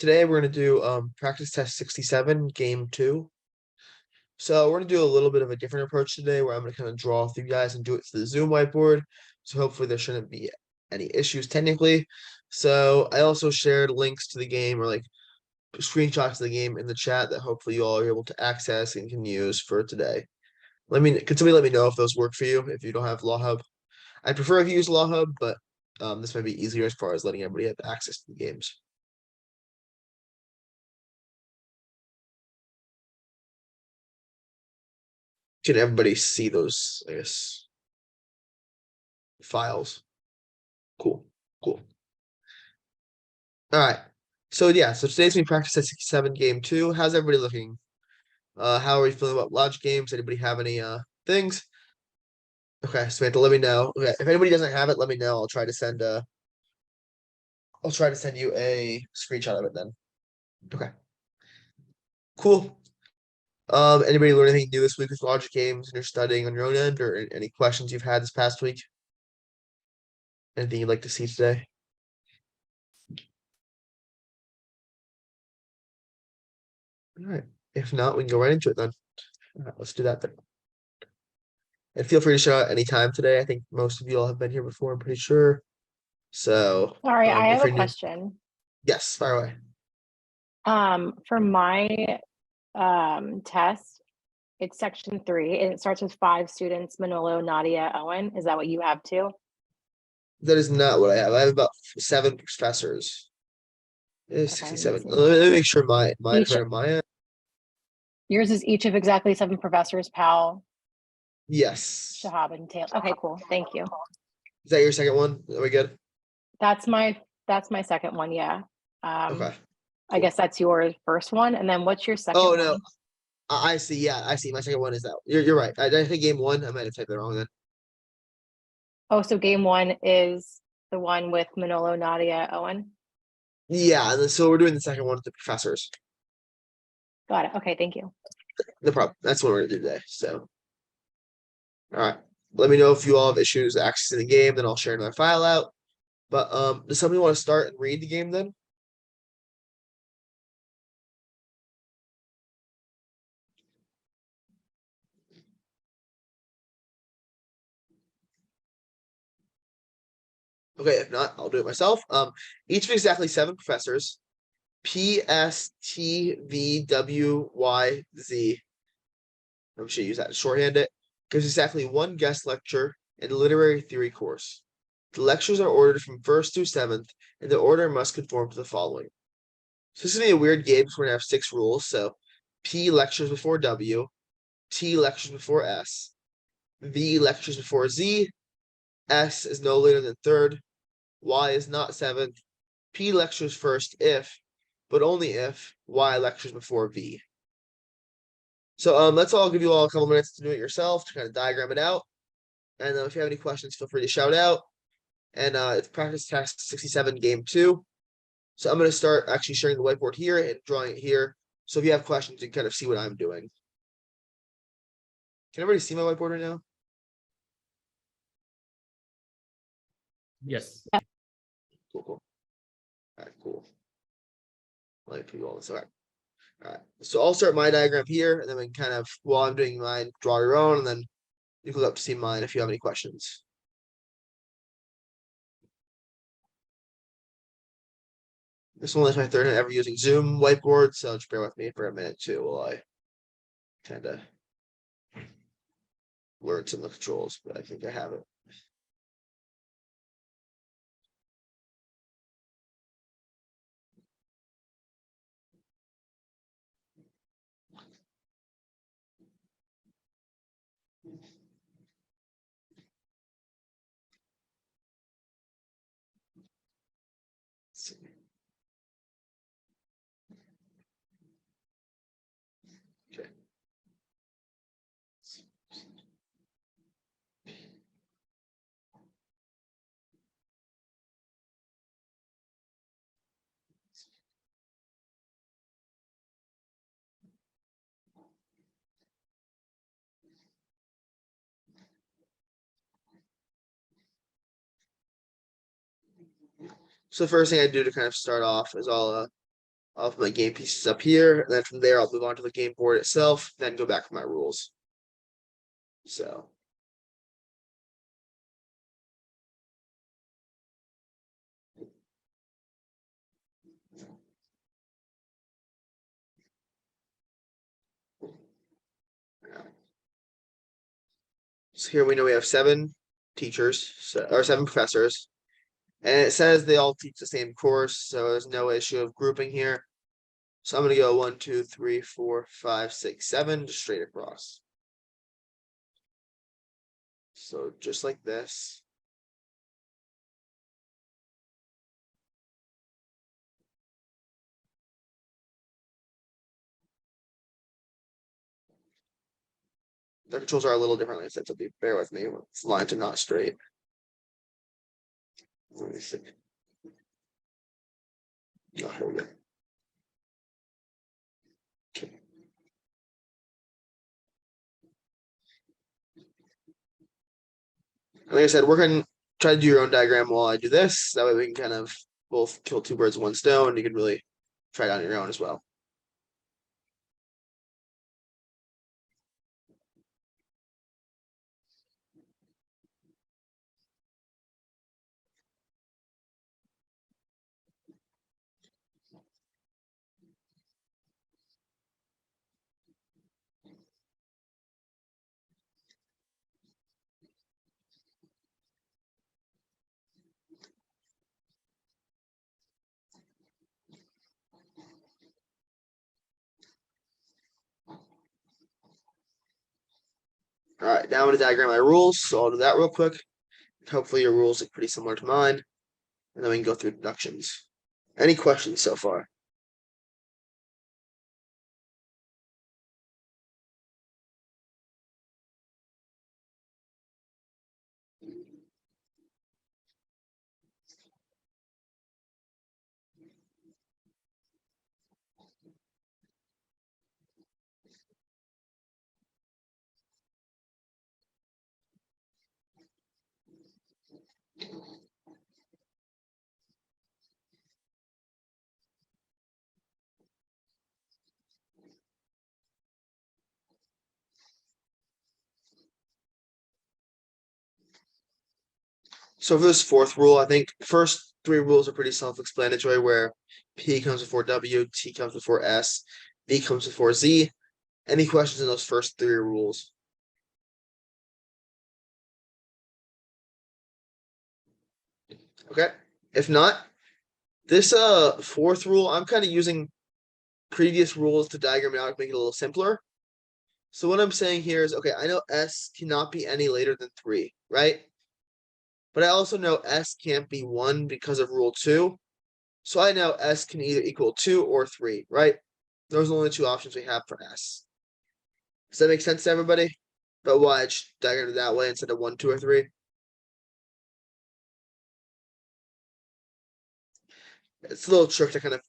today we're gonna do practice test 67, game 2. So we're gonna do a little bit of a different approach today where I'm gonna kind of draw with you guys and do it to the Zoom whiteboard. So hopefully there shouldn't be any issues technically. So I also shared links to the game or like screenshots of the game in the chat that hopefully you all are able to access and can use for today. Could somebody let me know if those work for you if you don't have Law Hub? I prefer if you use Law Hub, but this might be easier as far as letting everybody have access to the games. Can everybody see those, I guess, files? Cool. All right. So yeah, so today's gonna be practice at 67, game 2. How's everybody looking? How are we feeling about logic games? Anybody have any things? Okay, Samantha, let me know. Okay, if anybody doesn't have it, let me know. I'll try to send you a screenshot of it then. Okay. Cool. Anybody learn anything new this week with logic games and you're studying on your own end, or any questions you've had this past week? Anything you'd like to see today? All right. If not, we can go right into it then. All right, let's do that then. And feel free to show out anytime today. I think most of you all have been here before, I'm pretty sure. So Sorry, I if have a you're new, question. yes, fire away. For my test, it's section 3 and it starts with 5 students, Manolo, Nadia, Owen. Is that what you have too? That is not what I have. I have about 7 professors. It is Okay, 67. let me Let me make sure my Each- for my end. Yours is each of exactly 7 professors, Powell, Yes. Shahab, and Taylor. Okay, cool. Thank you. Is that your second one? Are we good? That's my second one, yeah. Okay. I guess that's your first one. And then what's your second Oh one? no. I see. Yeah, I see. My second one is that. You're right. I think game 1. I might have typed it wrong then. Oh, so game 1 is the one with Manolo, Nadia, Owen? Yeah, and then, so we're doing the second one with the professors. Got it. Okay, thank you. No problem. That's what we're gonna do today. So, all right. Let me know if you all have issues accessing the game. Then I'll share another file out. But does somebody want to start and read the game then? Okay, if not, I'll do it myself. Each of exactly 7 professors. P S T V W Y Z. I'm sure use that to shorthand it. Gives exactly 1 guest lecture in the literary theory course. The lectures are ordered from 1st through 7th, and the order must conform to the following. So this is gonna be a weird game because we're gonna have 6 rules. So P lectures before W, T lectures before S, V lectures before Z, S is no later than 3rd, Y is not 7th, P lectures first if, but only if, Y lectures before V. So let's all give you all a couple minutes to do it yourself to kind of diagram it out. And if you have any questions, feel free to shout out. And it's practice test 67, game 2. So I'm going to start actually sharing the whiteboard here and drawing it here. So if you have questions, you can kind of see what I'm doing. Can everybody see my whiteboard right now? Yes. Cool. All right, cool. Let me put you all this. All right. So I'll start my diagram here, and then we can kind of, while I'm doing mine, draw your own, and then you can look up to see mine if you have any questions. This one is my 3rd time ever using Zoom whiteboard, so just bear with me for a minute too while I kind of learn some of the controls, but I think I have it. Let's see. Okay. So the first thing I do to kind of start off is I'll I'll put my game pieces up here, and then from there I'll move on to the game board itself, then go back to my rules. So here we know we have 7 teachers, or 7 professors, and it says they all teach the same course, so there's no issue of grouping here. So I'm gonna go 1, 2, 3, 4, 5, 6, 7, just straight across. So just like this. The controls are a little different, like I said, so bear with me. Lines are not straight. Let me see. Oh, here we go. Okay. Like I said, we're gonna try to do your own diagram while I do this. That way we can kind of both kill 2 birds with 1 stone. You can really try it on your own as well. All right, now I'm gonna diagram my rules. So I'll do that real quick. Hopefully your rules look pretty similar to mine. And then we can go through deductions. Any questions so far? So for this 4th rule, I think first 3 rules are pretty self-explanatory, where P comes before W, T comes before S, V comes before Z. Any questions in those first 3 rules? Okay. If not, this 4th rule, I'm kind of using previous rules to diagram it out to make it a little simpler. So what I'm saying here is, okay, I know S cannot be any later than 3, right? But I also know S can't be 1 because of rule 2. So I know S can either equal 2 or 3, right? Those are the only 2 options we have for S. Does that make sense to everybody? But why it's diagrammed that way instead of 1, 2, or 3? It's a little trick that kind of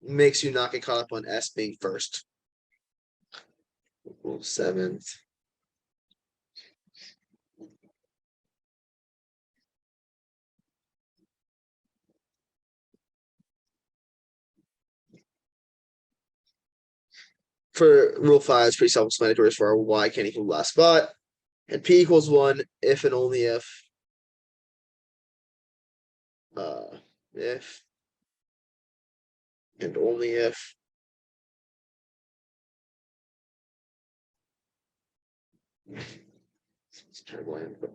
makes you not get caught up on S being first. Rule 7th. For rule 5, it's pretty self-explanatory as far as y can't equal the last spot. And P equals 1 if and only if and only if it's terrible input.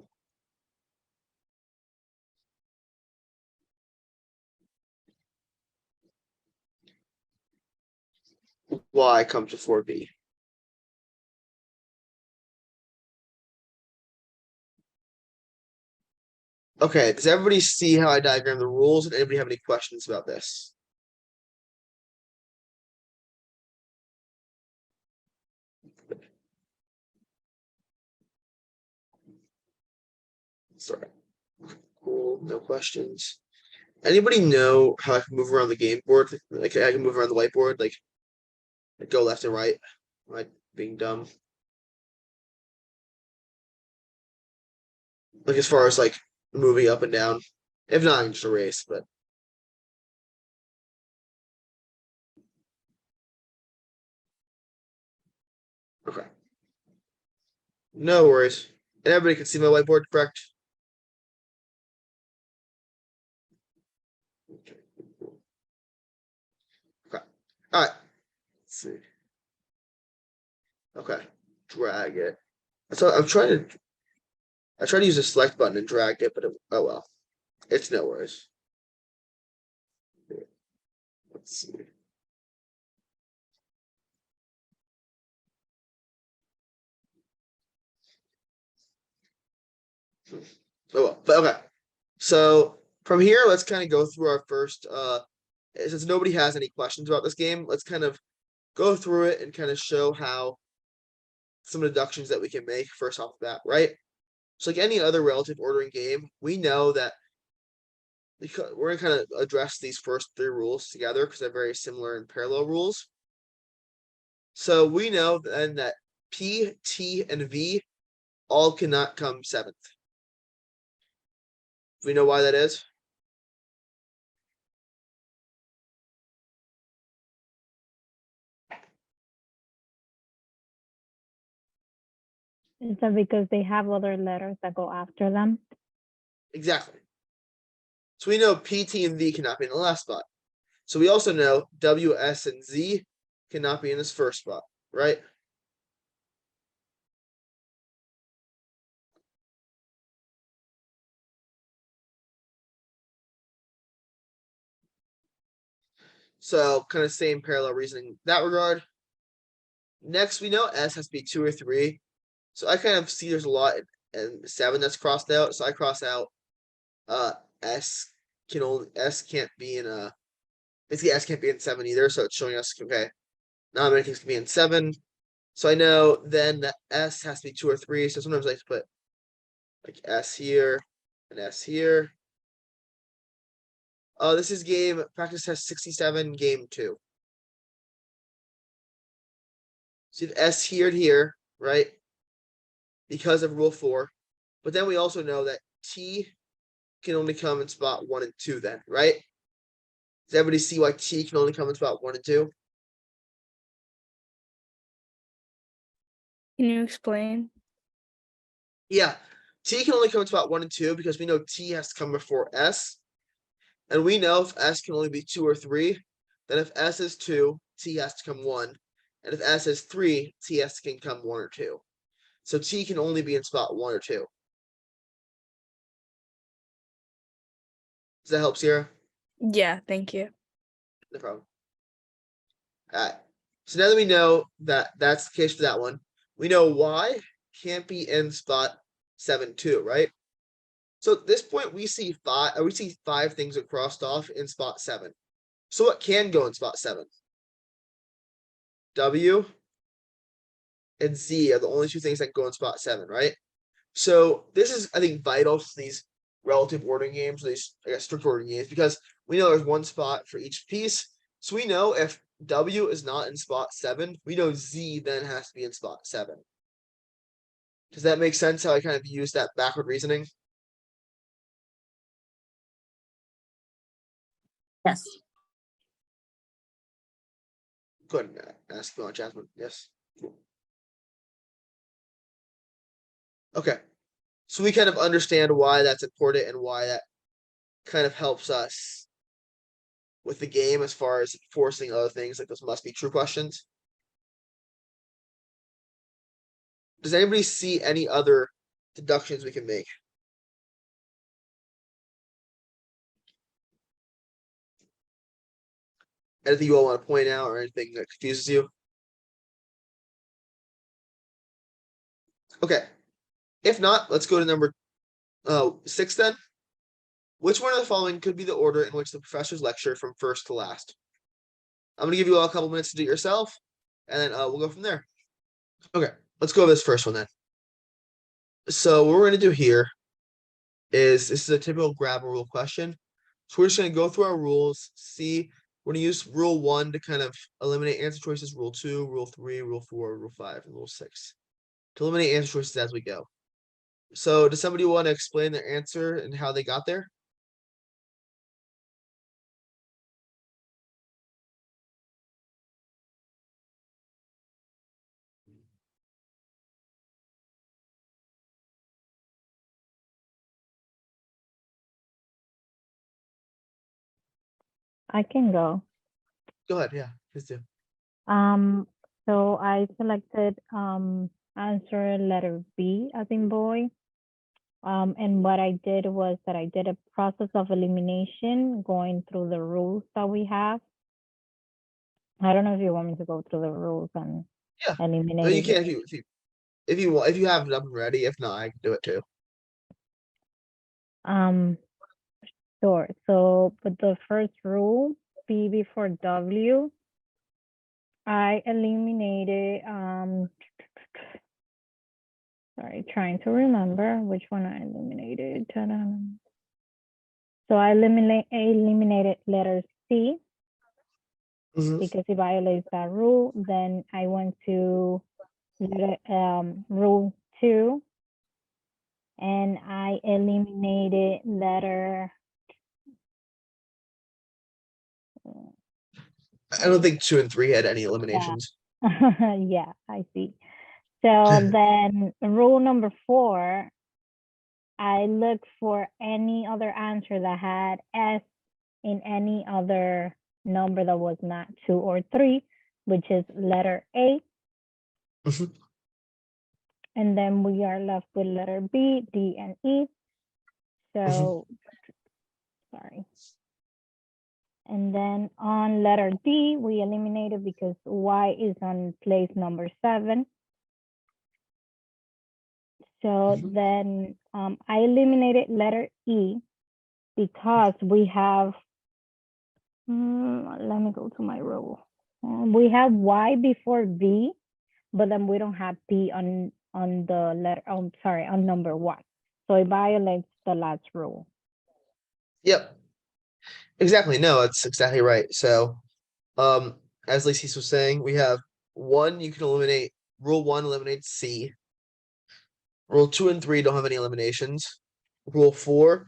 Y comes before B. Okay, does everybody see how I diagram the rules? And anybody have any questions about this? Sorry. Cool, no questions. Anybody know how I can move around the game board? Like I can move around the whiteboard, like go left and right. Am I being dumb? Like as far as like moving up and down. If not, I can just erase, but Okay. No worries. And everybody can see my whiteboard, correct? Okay. All right. Let's see. Okay. Drag it. So I tried to use the select button and drag it, but oh well. It's no worries. Let's see. Oh well, but okay. So from here, let's kind of go through our first since nobody has any questions about this game, let's kind of go through it and kind of show how some deductions that we can make first off the bat, right? So like any other relative ordering game, we know that because we're gonna kind of address these first three rules together because they're very similar and parallel rules. So we know then that P, T, and V all cannot come seventh. We know why that is? Is that because they have other letters that go after them? Exactly. So we know P, T, and V cannot be in the last spot. So we also know W, S, and Z cannot be in this first spot, right? So kind of same parallel reasoning in that regard. Next, we know S has to be 2 or 3. So I kind of see there's a lot in 7 that's crossed out. So I cross out S S can't be in basically S can't be in 7 either. So it's showing us okay, not many things can be in 7. So I know then that S has to be 2 or 3. So sometimes I like to put like S here and S here. This is game practice test 67, game 2. So you have S here and here, right? Because of rule 4. But then we also know that T can only come in spot 1 and 2 then, right? Does everybody see why T can only come in spot 1 and 2? Can you explain? Yeah. T can only come in spot 1 and 2 because we know T has to come before S. And we know if S can only be 2 or 3, then if S is 2, T has to come 1. And if S is 3, TS can come 1 or 2. So T can only be in spot 1 or 2. Does that help, Sierra? Yeah, thank you. No problem. Alright. So now that we know that that's the case for that one, we know Y can't be in spot 7 too, right? So at this point we see five things are crossed off in spot 7. So what can go in spot 7? W and Z are the only two things that can go in spot 7, right? So this is, I think, vital to these relative ordering games, these I guess strict ordering games, because we know there's one spot for each piece. So we know if W is not in spot 7, we know Z then has to be in spot 7. Does that make sense how I kind of use that backward reasoning? Yes. Go ahead and ask you on Jasmine. Yes. Cool. Okay. So we kind of understand why that's important and why that kind of helps us with the game as far as forcing other things like those must be true questions. Does anybody see any other deductions we can make? Anything you all want to point out or anything that confuses you? Okay. If not, let's go to number 6 then. Which one of the following could be the order in which the professors lecture from first to last? I'm going to give you all a couple minutes to do it yourself, and then we'll go from there. Okay, let's go over this first one then. So what we're going to do here is this is a typical grab a rule question. So we're just going to go through our rules, see, we're going to use rule 1 to kind of eliminate answer choices, rule 2, rule 3, rule 4, rule 5, and rule 6 to eliminate answer choices as we go. So does somebody want to explain their answer and how they got there? I can go. Go ahead. Yeah, please do. So I selected answer letter B as in boy. And what I did was that I did a process of elimination going through the rules that we have. I don't know if you want me to go through the rules and Yeah. eliminate No, you it. can if you want, if you have it up and ready. If not, I can do it too. Sure. So with the first rule, B before W, I eliminated, sorry, trying to remember which one I eliminated. Ta-da. So I eliminated letter C Mhm. because it violates that rule. Then I went to rule 2 and I eliminated letter. I don't think 2 and 3 had any eliminations. Yeah, I see. So then rule number 4, I looked for any other answer that had S in any other number that was not 2 or 3, which is letter A. Mhm. And then we are left with letter B, D, and E. So, sorry. And then on letter D, we eliminated because Y is on place number 7. So then I eliminated letter E because we have, let me go to my row. We have Y before V, but then we don't have P on the letter, sorry, on number 1. So it violates the last rule. Yep. Exactly. No, that's exactly right. So, as Lacey was saying, we have 1, you can eliminate, rule 1 eliminates C. Rule 2 and 3 don't have any eliminations. Rule 4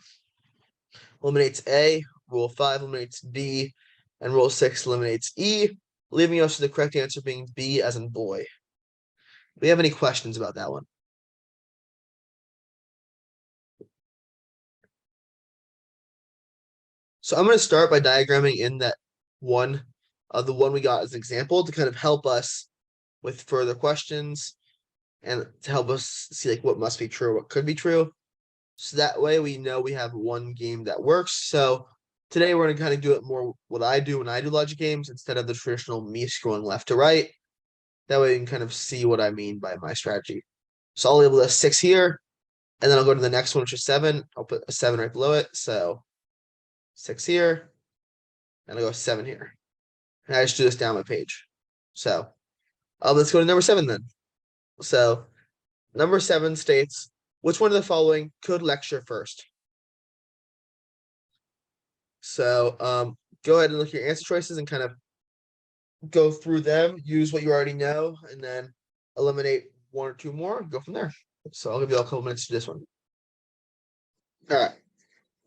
eliminates A. Rule 5 eliminates D. And rule 6 eliminates E, leaving us with the correct answer being B as in boy. Do we have any questions about that one? So I'm going to start by diagramming in that one, the one we got as an example to kind of help us with further questions and to help us see like what must be true, what could be true. So that way we know we have one game that works. So today we're going to kind of do it more what I do when I do logic games instead of the traditional me scrolling left to right. That way you can kind of see what I mean by my strategy. So I'll label this 6 here, and then I'll go to the next one, which is 7. I'll put a 7 right below it. So 6 here, and I'll go 7 here. And I just do this down my page. So let's go to number 7 then. So number 7 states, which one of the following could lecture first? So go ahead and look at your answer choices and kind of go through them, use what you already know, and then eliminate 1 or 2 more, go from there. So I'll give you a couple minutes to this one. All right,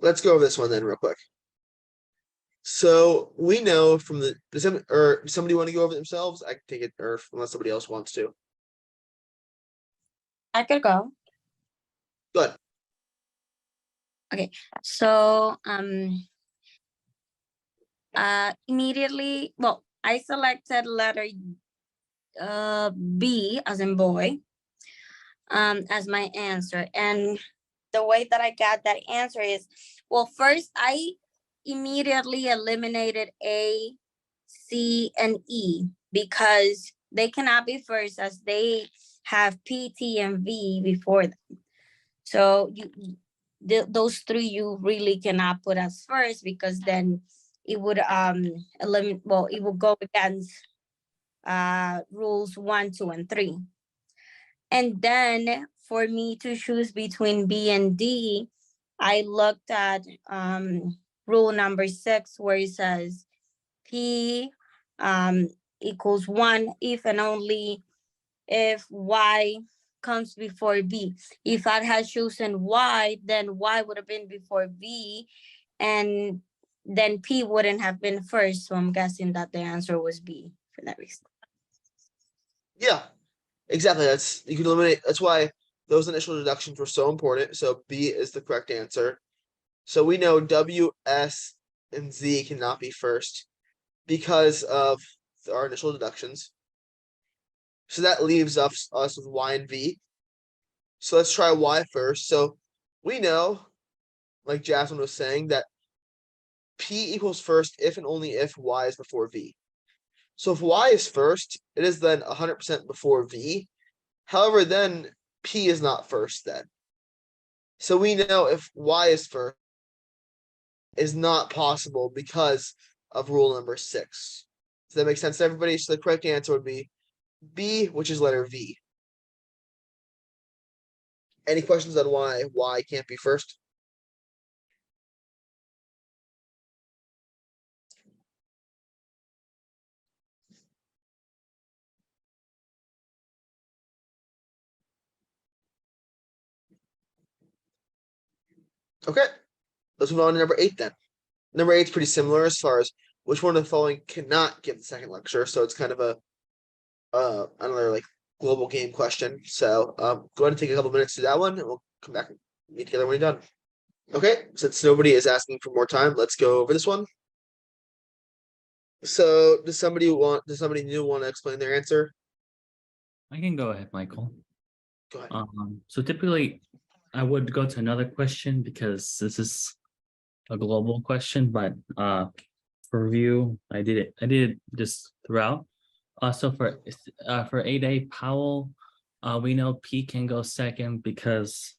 let's go over this one then real quick. So we know from the, does somebody want to go over themselves? I can take it, or unless somebody else wants to. I could go. Good. So immediately, well, I selected letter B as in boy as my answer. And the way that I got that answer is, well, first I immediately eliminated A, C, and E because they cannot be first as they have P, T, and V before them. So those 3 you really cannot put as first because then it would eliminate, well, it would go against rules 1, 2, and 3. And then for me to choose between B and D, I looked at rule number 6 where it says P equals 1 if and only if Y comes before B. If I had chosen Y, then Y would have been before B, and then P wouldn't have been first. So I'm guessing that the answer was B for that reason. Yeah, exactly. That's, you can eliminate, that's why those initial deductions were so important. So B is the correct answer. So we know W, S, and Z cannot be first because of our initial deductions. So that leaves us with Y and V. So let's try Y first. So we know, like Jasmine was saying, that P equals first if and only if Y is before V. So if Y is first, it is then 100% before V. However, then P is not first then. So we know if Y is first is not possible because of rule number 6. Does that make sense to everybody? So the correct answer would be B, which is letter V. Any questions on why Y can't be first? Okay, let's move on to number 8 then. Number 8 is pretty similar as far as which one of the following cannot give the second lecture. So it's kind of a another like global game question. So go ahead and take a couple minutes to do that one, and we'll come back and meet together when you're done. Okay, since nobody is asking for more time, let's go over this one. So does somebody new want to explain their answer? I can go ahead, Michael. Go ahead. So typically I would go to another question because this is a global question, but for review, I did it just throughout. So for 8A Powell, we know P can go second because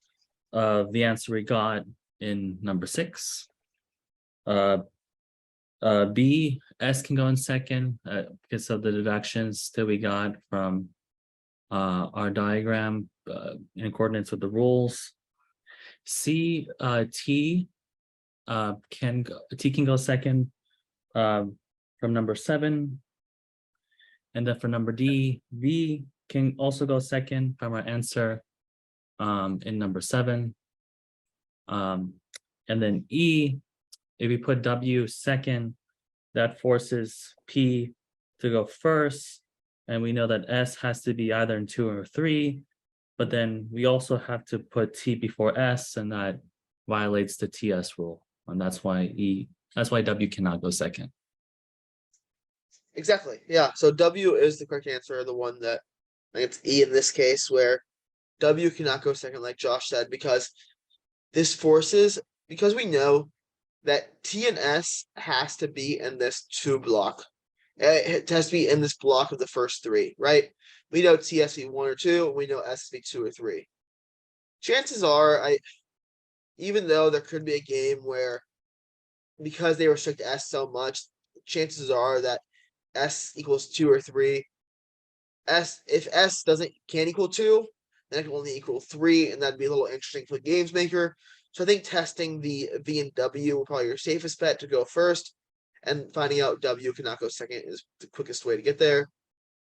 of the answer we got in number 6. B, S can go in second because of the deductions that we got from our diagram in accordance with the rules. C, T can go second from number 7. And then for number D, V can also go second from our answer in number 7. And then E, if we put W second, that forces P to go first. And we know that S has to be either in 2 or 3. But then we also have to put T before S, and that violates the TS rule. And that's why W cannot go second. Exactly. Yeah. So W is the correct answer, the one that I think it's E in this case, where W cannot go second, like Josh said, because we know that T and S has to be in this 2 block. It has to be in this block of the first 3, right? We know T has to be 1 or 2, and we know S has to be 2 or 3. Chances are, even though there could be a game where, because they restrict S so much, chances are that S equals 2 or 3. If S can't equal 2, then it can only equal 3, and that'd be a little interesting for the games maker. So I think testing the V and W will probably be your safest bet to go first, and finding out W cannot go second is the quickest way to get there.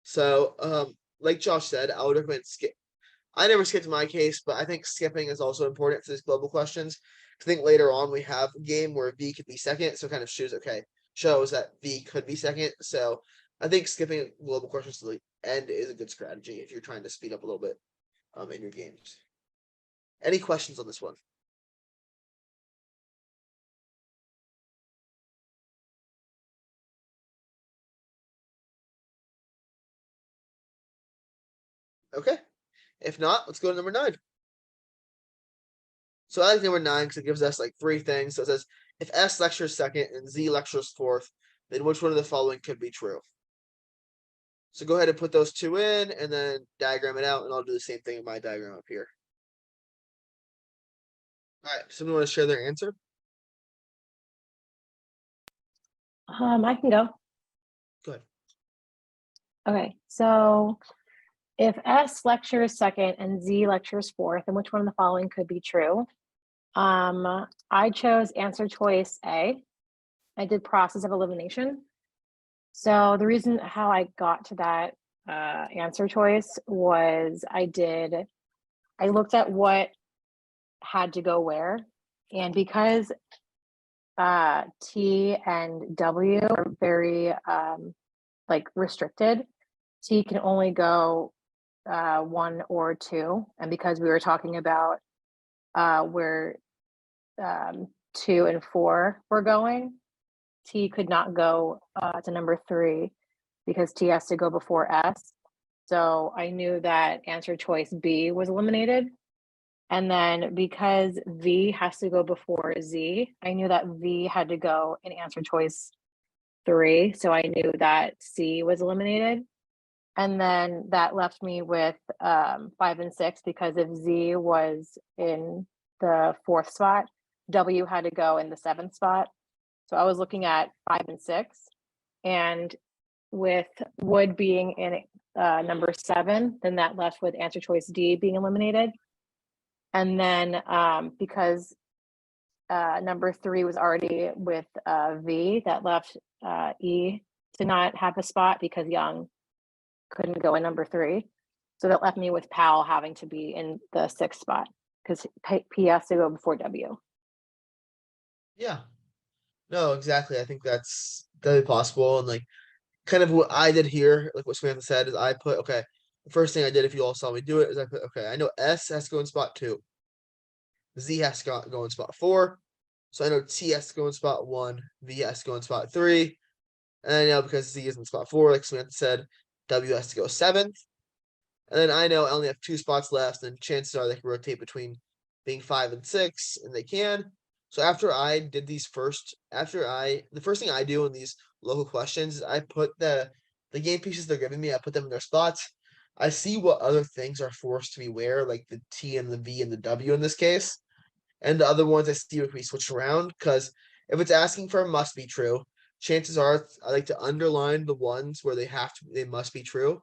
So, like Josh said, I would recommend skip. I never skipped my case, but I think skipping is also important for these global questions. I think later on we have a game where V could be second, so it kind of shows that V could be second. So I think skipping global questions to the end is a good strategy if you're trying to speed up a little bit in your games. Any questions on this one? Okay. If not, let's go to number 9. So I like number 9 because it gives us like 3 things. So it says, if S lectures second and Z lectures fourth, then which one of the following could be true? So go ahead and put those 2 in and then diagram it out, and I'll do the same thing in my diagram up here. All right, somebody want to share their answer? I can go. Go ahead. Okay, so if S lectures second and Z lectures fourth, then which one of the following could be true? I chose answer choice A. I did process of elimination. So the reason how I got to that answer choice was I looked at what had to go where, and because T and W are very like restricted, T can only go 1 or 2, and because we were talking about where 2 and 4 were going, T could not go to number 3 because T has to go before S. So I knew that answer choice B was eliminated. And then because V has to go before Z, I knew that V had to go in answer choice 3. So I knew that C was eliminated. And then that left me with 5 and 6 because if Z was in the 4th spot, W had to go in the 7th spot. So I was looking at 5 and 6. And with Wood being in number 7, then that left with answer choice D being eliminated. And then because number 3 was already with V, that left E to not have a spot because Young couldn't go in number 3. So that left me with Powell having to be in the 6th spot because P has to go before W. Yeah. No, exactly. I think that's definitely possible. And like kind of what I did here, like what Samantha said, is I put, okay, the first thing I did, if you all saw me do it, is I put, okay, I know S has to go in spot 2. Z has to go in spot 4. So I know T has to go in spot 1. V has to go in spot 3. And I know because Z is in spot 4, like Samantha said, W has to go 7th. And then I know I only have 2 spots left, and chances are they can rotate between being 5 and 6, and they can. So after I did these the first thing I do in these local questions is I put the game pieces they're giving me, I put them in their spots. I see what other things are forced to be where, like the T and the V and the W in this case. And the other ones I see if we switch around, because if it's asking for a must be true, chances are I like to underline the ones where they must be true.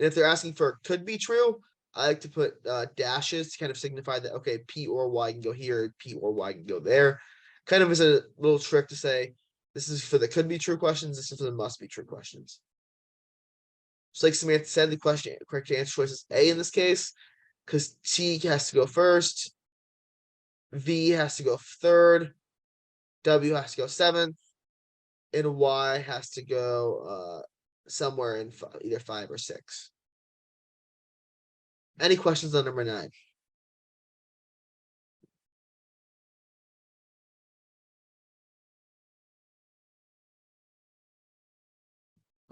And if they're asking for could be true, I like to put dashes to kind of signify that, okay, P or Y can go here, P or Y can go there. Kind of as a little trick to say, this is for the could be true questions, this is for the must be true questions. So like Samantha said, the correct answer choice is A in this case, because T has to go first, V has to go 3rd, W has to go 7th, and Y has to go somewhere in either 5 or 6. Any questions on number 9?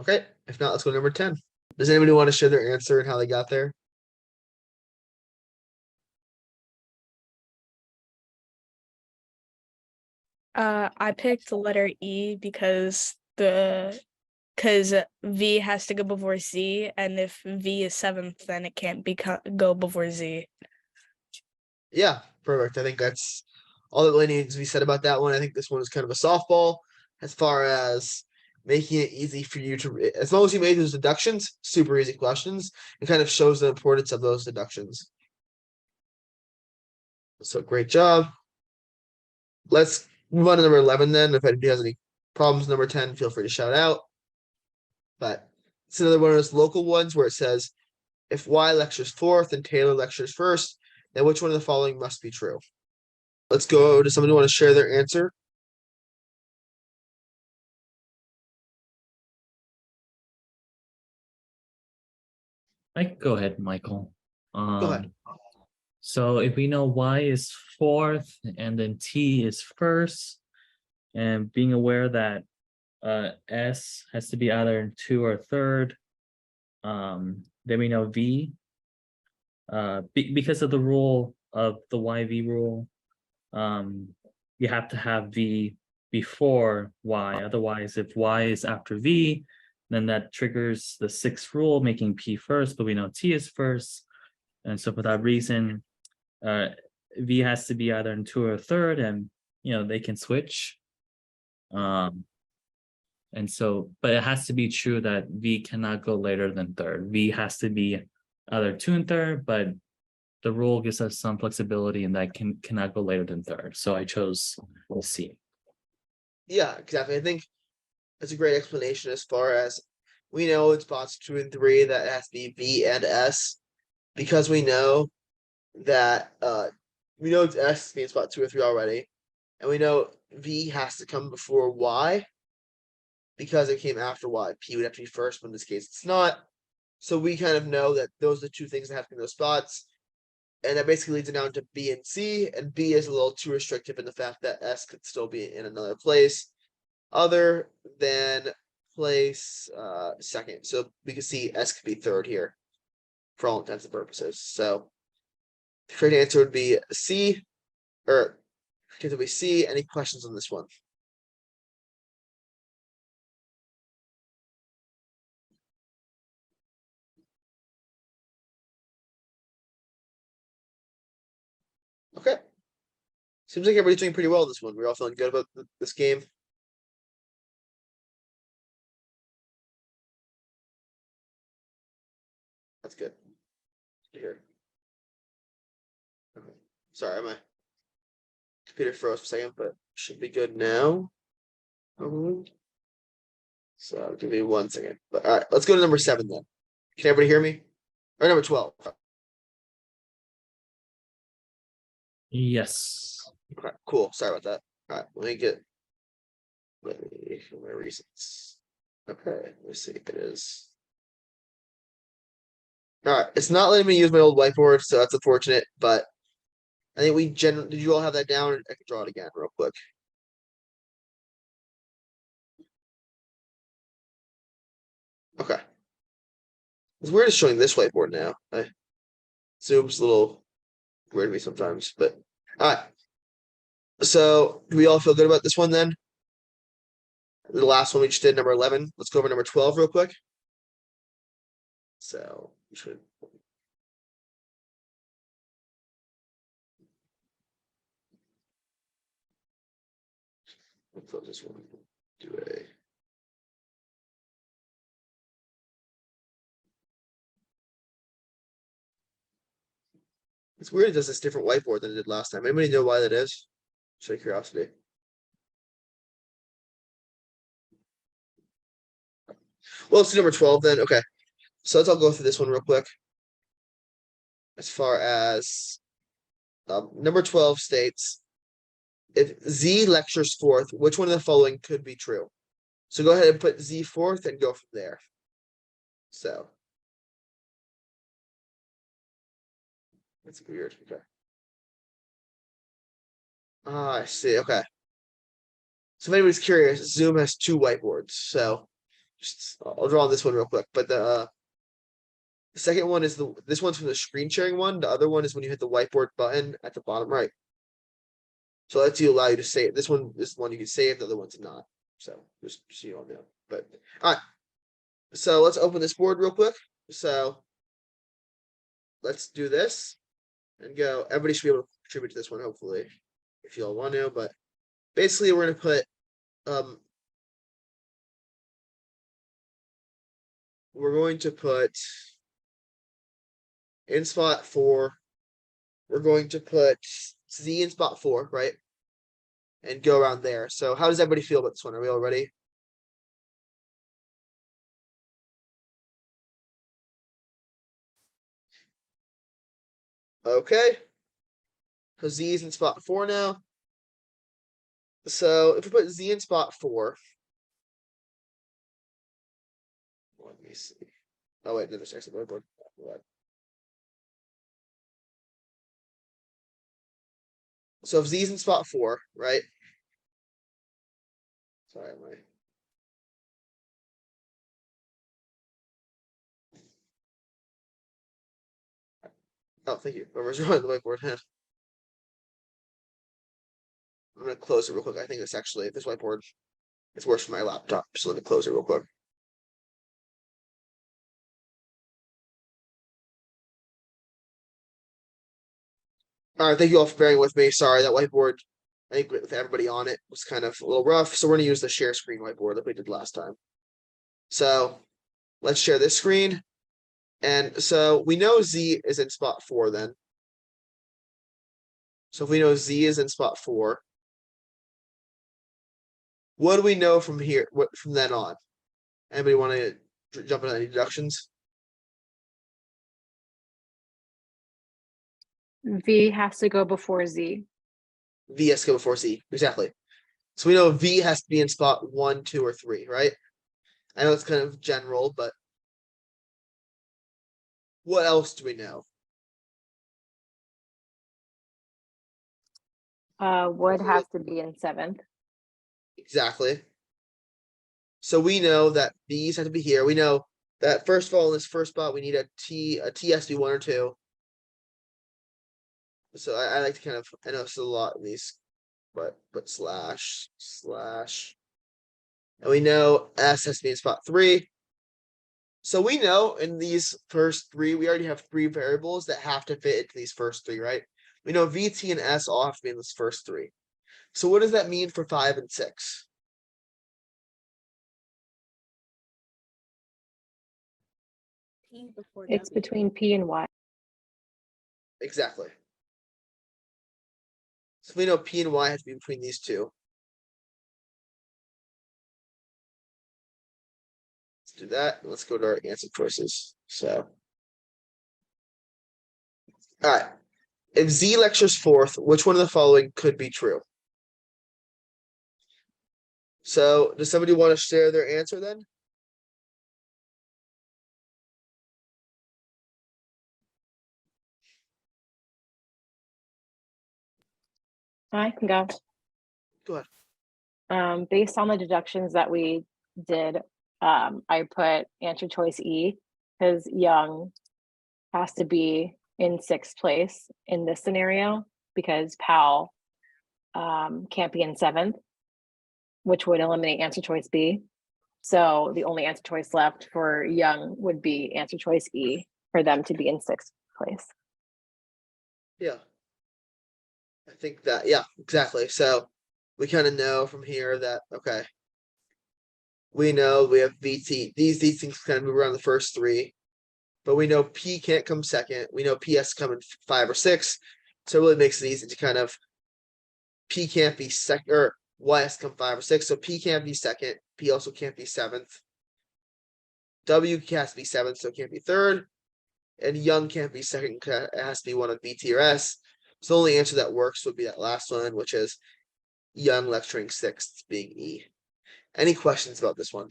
Okay, if not, let's go to number 10. Does anybody want to share their answer and how they got there? I picked the letter E because V has to go before Z, and if V is 7th, then it can't go before Z. Yeah, perfect. I think that's all that really needs to be said about that one. I think this one is kind of a softball as far as making it easy for you to, as long as you made those deductions, super easy questions, it kind of shows the importance of those deductions. So great job. Let's move on to number 11 then. If anybody has any problems, number 10, feel free to shout out. But it's another one of those local ones where it says, if Y lectures 4th and Taylor lectures 1st, then which one of the following must be true? Let's go to somebody who want to share their answer. I can go ahead, Michael. Go ahead. So if we know Y is 4th and then T is 1st, and being aware that S has to be either in 2 or 3rd, then we know V. Because of the rule of the YV rule, you have to have V before Y. Otherwise, if Y is after V, then that triggers the 6th rule, making P first, but we know T is 1st. And so for that reason, V has to be either in 2 or 3rd, and they can switch. And so, but it has to be true that V cannot go later than 3rd. V has to be either 2 and 3rd, but the rule gives us some flexibility, and that cannot go later than 3rd. So I chose C. Yeah, exactly. I think that's a great explanation as far as we know in spots 2 and 3 that it has to be V and S, because we know that we know it's S being spot 2 or 3 already, and we know V has to come before Y because it came after Y. P would have to be first, but in this case it's not. So we kind of know that those are the 2 things that have to be in those spots. And that basically leads it down to B and C, and B is a little too restrictive in the fact that S could still be in another place. other than place second. So we can see S could be third here for all intents and purposes. So the correct answer would be C, or it would be C. Any questions on this one? Okay. Seems like everybody's doing pretty well this one. We're all feeling good about this game. That's good. Here. Okay. Sorry, my computer froze for a second, but should be good now. So give me 1 second. But all right, let's go to number 7 then. Can everybody hear me? Or number 12. Yes. Okay, cool. Sorry about that. All right, let me my reasons. Okay, let me see. It is. All right, it's not letting me use my old whiteboard, so that's unfortunate. But I think we did you all have that down? I can draw it again real quick. Okay. It's weird it's showing this whiteboard now. Zoom's a little weird to me sometimes, but all right. So do we all feel good about this one then? The last one we just did, number 11. Let's go over number 12 real quick. So we should. We'll close this one. Do a. It's weird it does this different whiteboard than it did last time. Anybody know why that is? Just out of curiosity. Well, let's do number 12 then. Okay. So let's all go through this one real quick. As far as number 12 states, if Z lectures fourth, which one of the following could be true? So go ahead and put Z fourth and go from there. So that's weird. Okay. Ah, I see. Okay. So if anybody's curious, Zoom has 2 whiteboards. So just I'll draw on this one real quick. But the second one is this one's from the screen sharing one. The other one is when you hit the whiteboard button at the bottom right. So that's allow you to save. This one you can save, the other one's not. So just so you all know. But all right. So let's open this board real quick. So let's do this and go. Everybody should be able to contribute to this one, hopefully, if you all want to. But basically, we're gonna put we're going to put in spot 4. We're going to put Z in spot 4, right? And go around there. So how does everybody feel about this one? Are we all ready? Okay. So Z is in spot 4 now. So if we put Z in spot 4, let me see. Oh wait, no, there's actually whiteboard. So if Z is in spot 4, right? Sorry, my. Oh, thank you. Whoever's drawing the whiteboard. I'm gonna close it real quick. I think it's actually this whiteboard. It's worse for my laptop. So let me close it real quick. All right, thank you all for bearing with me. Sorry, that whiteboard, I think with everybody on it, was kind of a little rough. So we're gonna use the share screen whiteboard like we did last time. So let's share this screen. And so we know Z is in spot 4 then. So if we know Z is in spot 4, what do we know from here? What from then on? Anybody want to jump into any deductions? V has to go before Z. V has to go before Z. Exactly. So we know V has to be in spot 1, 2, or 3, right? I know it's kind of general, but what else do we know? Would has to be in 7th. Exactly. So we know that these have to be here. We know that first of all, in this first spot, we need a T has to be 1 or 2. So I like to kind of, I know it's a lot in these, but slash. And we know S has to be in spot 3. So we know in these first 3, we already have 3 variables that have to fit into these first 3, right? We know V, T, and S all have to be in this first 3. So what does that mean for 5 and 6? P before It's W. between P and Y. Exactly. So we know P and Y have to be between these 2. Let's do that. Let's go to our answer choices. So, all right. If Z lectures 4th, which one of the following could be true? So, does somebody want to share their answer then? I can go. Go ahead. Based on the deductions that we did, I put answer choice E because Young has to be in 6th place in this scenario because Powell can't be in 7th, which would eliminate answer choice B. So the only answer choice left for Young would be answer choice E for them to be in 6th place. Yeah. I think that, yeah, exactly. So we kind of know from here that, okay, we know we have VT. These things kind of move around the first 3, but we know P can't come second. We know PS come in 5 or 6. So it really makes it easy to kind of, P can't be second, or Y has to come 5 or 6. So P can't be second. P also can't be 7th. W has to be 7th, so it can't be 3rd. And Young can't be second, it has to be one of BT or S. So the only answer that works would be that last one, which is Young lecturing 6th being E. Any questions about this one?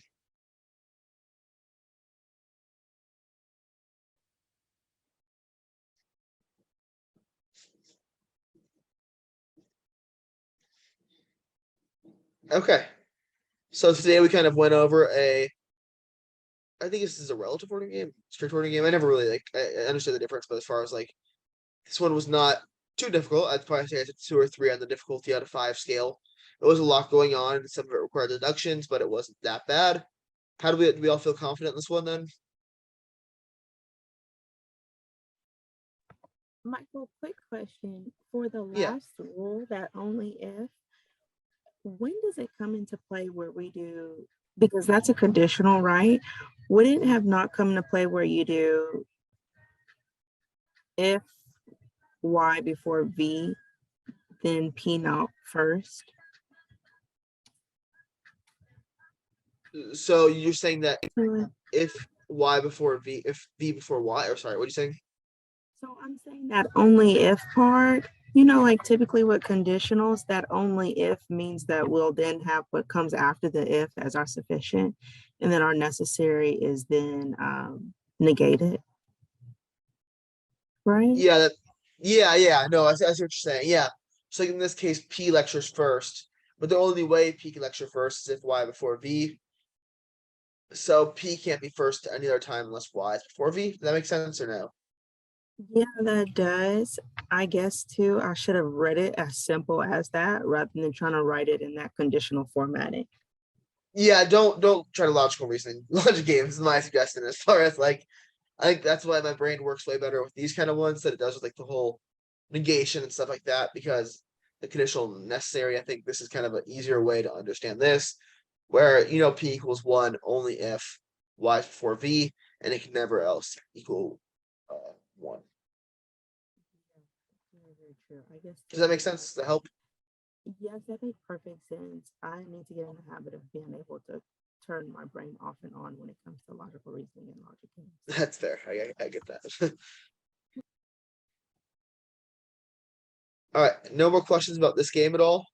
Okay. So today we kind of went over I think this is a relative order game, strict order game. I never really I understood the difference, but as far as this one was not too difficult. I'd probably say it's a 2 or 3 on the difficulty out of 5 scale. There was a lot going on. Some of it required deductions, but it wasn't that bad. Do we all feel confident in this one then? Michael, quick question. For the Yeah. last rule, that only if, when does it come into play where we do, because that's a conditional, right? Wouldn't it have not come into play where you do if Y before V, then P not first? So you're saying that So if Y before V, if V before Y, or sorry, what are you saying? I'm saying that only if part, like typically with conditionals, that only if means that we'll then have what comes after the if as our sufficient, and then our necessary is then negated. Right? Yeah, yeah. No, I see what you're saying. Yeah. So in this case, P lectures first, but the only way P can lecture first is if Y before V. So P can't be first at any other time unless Y is before V. Does that make sense or no? Yeah, that does. I guess too, I should have read it as simple as that rather than trying to write it in that conditional formatting. Yeah, don't try to logical reasoning. Logic games is my suggestion as far as I think that's why my brain works way better with these kind of ones than it does with the whole negation and stuff like that, because the conditional necessary, I think this is kind of an easier way to understand this, where P equals 1 only if Y is before V, and it can never else equal 1. Very true. I guess Does that make sense? Does that help? yes, that makes perfect sense. I need to get in the habit of being able to turn my brain off and on when it comes to logical reasoning and logic games. That's fair. I get that. All right, no more questions about this game at all?